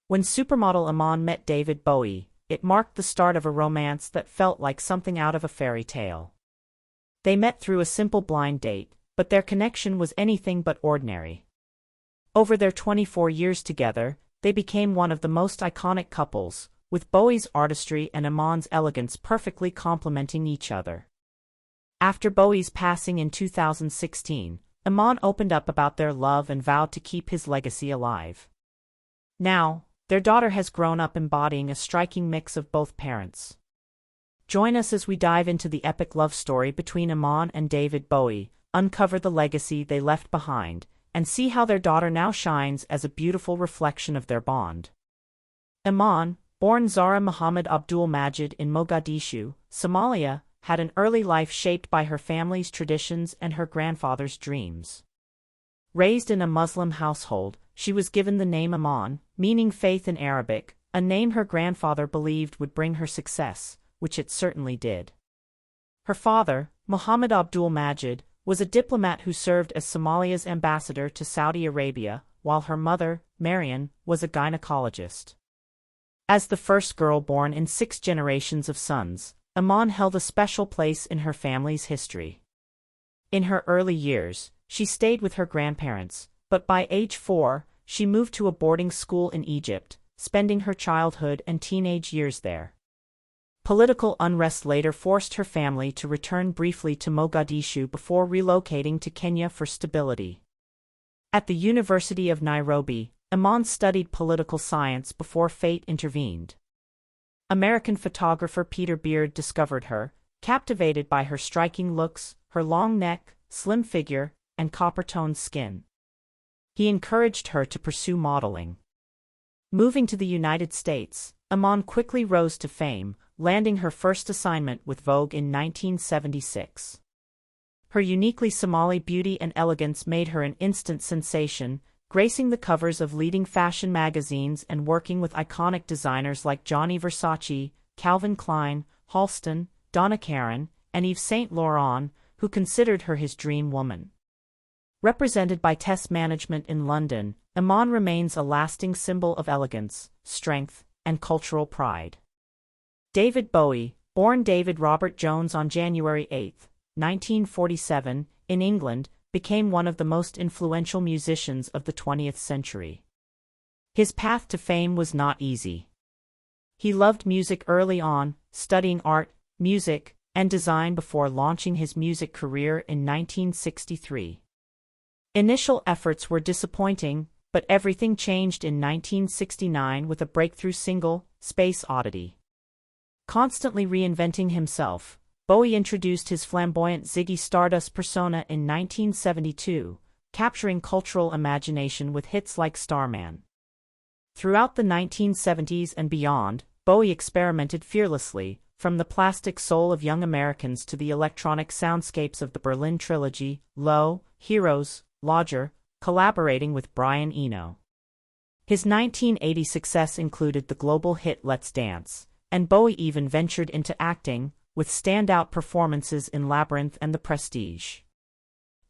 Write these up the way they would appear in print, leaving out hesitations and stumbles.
When supermodel Iman met David Bowie, it marked the start of a romance that felt like something out of a fairy tale. They met through a simple blind date, but their connection was anything but ordinary. Over their 24 years together, they became one of the most iconic couples, with Bowie's artistry and Iman's elegance perfectly complementing each other. After Bowie's passing in 2016, Iman opened up about their love and vowed to keep his legacy alive. Now, their daughter has grown up embodying a striking mix of both parents. Join us as we dive into the epic love story between Iman and David Bowie, uncover the legacy they left behind, and see how their daughter now shines as a beautiful reflection of their bond. Iman, born Zahra Muhammad Abdul Majid in Mogadishu, Somalia, had an early life shaped by her family's traditions and her grandfather's dreams. Raised in a Muslim household, she was given the name Iman, meaning faith in Arabic, a name her grandfather believed would bring her success, which it certainly did. Her father, Muhammad Abdul Majid, was a diplomat who served as Somalia's ambassador to Saudi Arabia, while her mother, Marian, was a gynecologist. As the first girl born in 6 generations of sons, Iman held a special place in her family's history. In her early years, she stayed with her grandparents, but by age 4, she moved to a boarding school in Egypt, spending her childhood and teenage years there. Political unrest later forced her family to return briefly to Mogadishu before relocating to Kenya for stability. At the University of Nairobi, Iman studied political science before fate intervened. American photographer Peter Beard discovered her, captivated by her striking looks, her long neck, slim figure, and copper-toned skin. He encouraged her to pursue modeling. Moving to the United States, Iman quickly rose to fame, landing her first assignment with Vogue in 1976. Her uniquely Somali beauty and elegance made her an instant sensation, gracing the covers of leading fashion magazines and working with iconic designers like Gianni Versace, Calvin Klein, Halston, Donna Karan, and Yves Saint Laurent, who considered her his dream woman. Represented by Tess Management in London, Iman remains a lasting symbol of elegance, strength, and cultural pride. David Bowie, born David Robert Jones on January 8, 1947, in England, became one of the most influential musicians of the 20th century. His path to fame was not easy. He loved music early on, studying art, music, and design before launching his music career in 1963. Initial efforts were disappointing, but everything changed in 1969 with a breakthrough single, Space Oddity. Constantly reinventing himself, Bowie introduced his flamboyant Ziggy Stardust persona in 1972, capturing cultural imagination with hits like Starman. Throughout the 1970s and beyond, Bowie experimented fearlessly, from the plastic soul of young Americans to the electronic soundscapes of the Berlin trilogy, Low, Heroes, Lodger, collaborating with Brian Eno. His 1980 success included the global hit Let's Dance, and Bowie even ventured into acting, with standout performances in Labyrinth and The Prestige.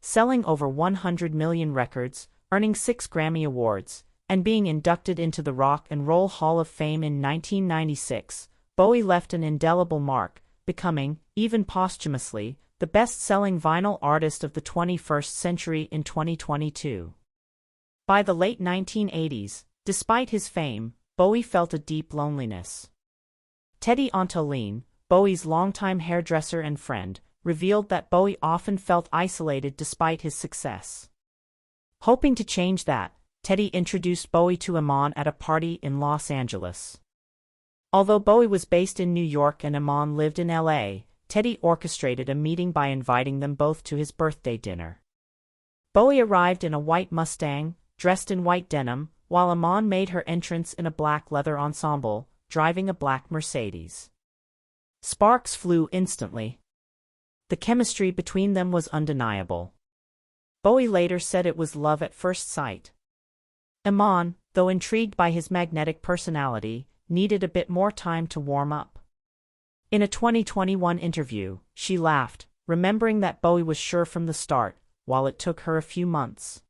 Selling over 100 million records, earning 6 Grammy Awards, and being inducted into the Rock and Roll Hall of Fame in 1996, Bowie left an indelible mark, becoming, even posthumously, the best-selling vinyl artist of the 21st century in 2022. By the late 1980s, despite his fame, Bowie felt a deep loneliness. Teddy Antolin, Bowie's longtime hairdresser and friend, revealed that Bowie often felt isolated despite his success. Hoping to change that, Teddy introduced Bowie to Iman at a party in Los Angeles. Although Bowie was based in New York and Iman lived in L.A., Teddy orchestrated a meeting by inviting them both to his birthday dinner. Bowie arrived in a white Mustang, dressed in white denim, while Iman made her entrance in a black leather ensemble, driving a black Mercedes. Sparks flew instantly. The chemistry between them was undeniable. Bowie later said it was love at first sight. Iman, though intrigued by his magnetic personality, needed a bit more time to warm up. In a 2021 interview, she laughed, remembering that Bowie was sure from the start, while it took her a few months.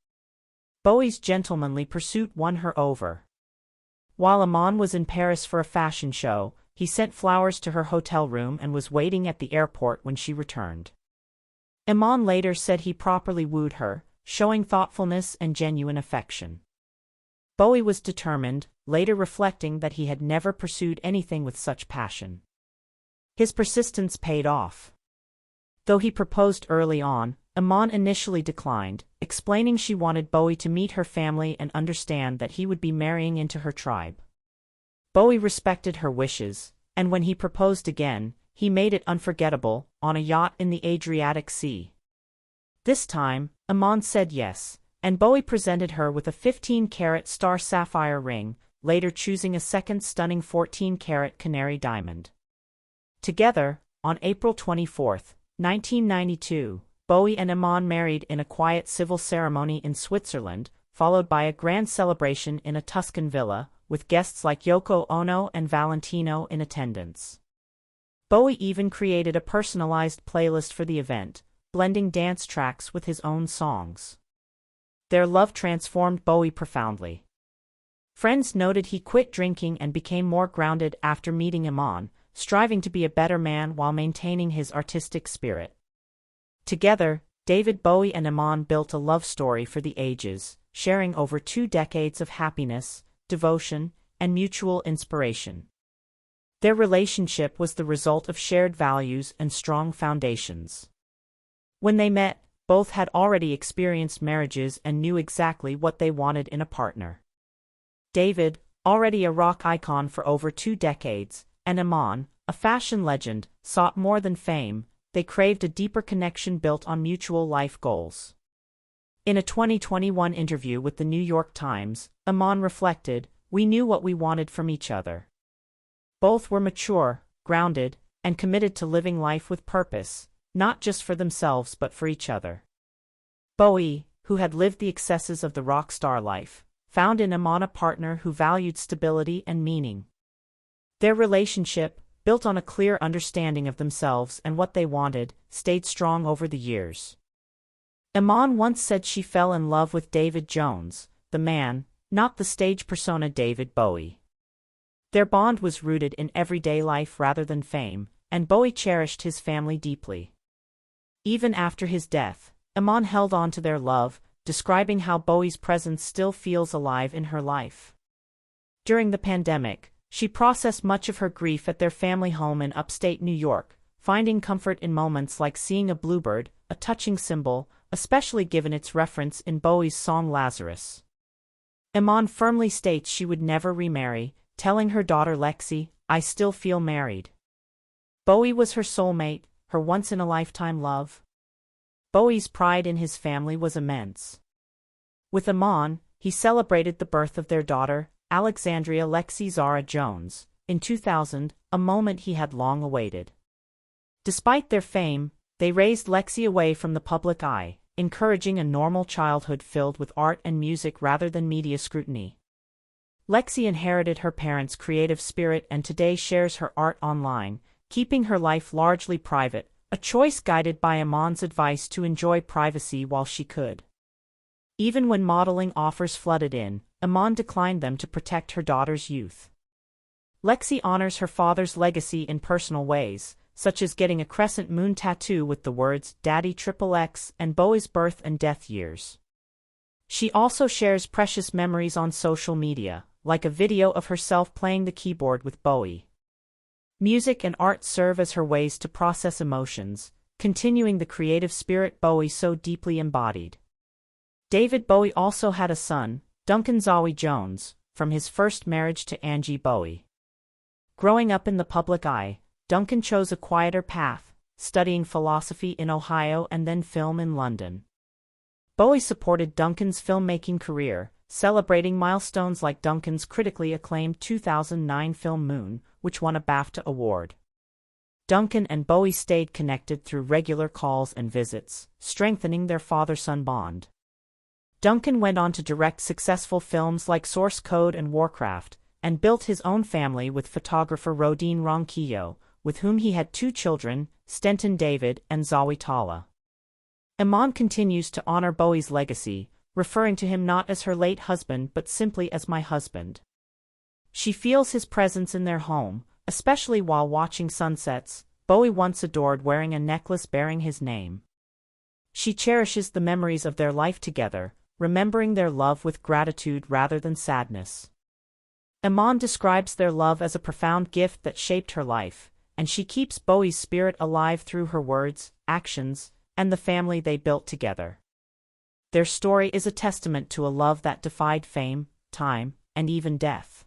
Bowie's gentlemanly pursuit won her over. While Iman was in Paris for a fashion show, he sent flowers to her hotel room and was waiting at the airport when she returned. Iman later said he properly wooed her, showing thoughtfulness and genuine affection. Bowie was determined, later reflecting that he had never pursued anything with such passion. His persistence paid off. Though he proposed early on, Iman initially declined, explaining she wanted Bowie to meet her family and understand that he would be marrying into her tribe. Bowie respected her wishes, and when he proposed again, he made it unforgettable, on a yacht in the Adriatic Sea. This time, Iman said yes, and Bowie presented her with a 15-carat star sapphire ring, later choosing a second stunning 14-carat canary diamond. Together, on April 24, 1992, Bowie and Iman married in a quiet civil ceremony in Switzerland, followed by a grand celebration in a Tuscan villa, with guests like Yoko Ono and Valentino in attendance. Bowie even created a personalized playlist for the event, blending dance tracks with his own songs. Their love transformed Bowie profoundly. Friends noted he quit drinking and became more grounded after meeting Iman, striving to be a better man while maintaining his artistic spirit. Together, David Bowie and Iman built a love story for the ages, sharing over 2 decades of happiness, devotion, and mutual inspiration. Their relationship was the result of shared values and strong foundations. When they met, both had already experienced marriages and knew exactly what they wanted in a partner. David, already a rock icon for over 2 decades, and Iman, a fashion legend, sought more than fame. They craved a deeper connection built on mutual life goals. In a 2021 interview with the New York Times, Iman reflected, "We knew what we wanted from each other. Both were mature, grounded, and committed to living life with purpose, not just for themselves but for each other." Bowie, who had lived the excesses of the rock star life, found in Iman a partner who valued stability and meaning. Their relationship, built on a clear understanding of themselves and what they wanted, stayed strong over the years. Iman once said she fell in love with David Jones, the man, not the stage persona David Bowie. Their bond was rooted in everyday life rather than fame, and Bowie cherished his family deeply. Even after his death, Iman held on to their love, describing how Bowie's presence still feels alive in her life. During the pandemic, she processed much of her grief at their family home in upstate New York, finding comfort in moments like seeing a bluebird, a touching symbol, especially given its reference in Bowie's song Lazarus. Iman firmly states she would never remarry, telling her daughter Lexi, "I still feel married." Bowie was her soulmate, her once-in-a-lifetime love. Bowie's pride in his family was immense. With Iman, he celebrated the birth of their daughter, Alexandria Lexi Zara Jones, in 2000, a moment he had long awaited. Despite their fame, they raised Lexi away from the public eye, encouraging a normal childhood filled with art and music rather than media scrutiny. Lexi inherited her parents' creative spirit and today shares her art online, keeping her life largely private, a choice guided by Iman's advice to enjoy privacy while she could. Even when modeling offers flooded in, Iman declined them to protect her daughter's youth. Lexi honors her father's legacy in personal ways, such as getting a crescent moon tattoo with the words Daddy XXX and Bowie's birth and death years. She also shares precious memories on social media, like a video of herself playing the keyboard with Bowie. Music and art serve as her ways to process emotions, continuing the creative spirit Bowie so deeply embodied. David Bowie also had a son, Duncan Zowie Jones, from his first marriage to Angie Bowie. Growing up in the public eye, Duncan chose a quieter path, studying philosophy in Ohio and then film in London. Bowie supported Duncan's filmmaking career, celebrating milestones like Duncan's critically acclaimed 2009 film Moon, which won a BAFTA award. Duncan and Bowie stayed connected through regular calls and visits, strengthening their father-son bond. Duncan went on to direct successful films like Source Code and Warcraft, and built his own family with photographer Rodin Ronquillo, with whom he had 2 children, Stenton David and Zawi Tala. Iman continues to honor Bowie's legacy, referring to him not as her late husband but simply as my husband. She feels his presence in their home, especially while watching sunsets. Bowie once adored wearing a necklace bearing his name. She cherishes the memories of their life together, remembering their love with gratitude rather than sadness. Iman describes their love as a profound gift that shaped her life, and she keeps Bowie's spirit alive through her words, actions, and the family they built together. Their story is a testament to a love that defied fame, time, and even death.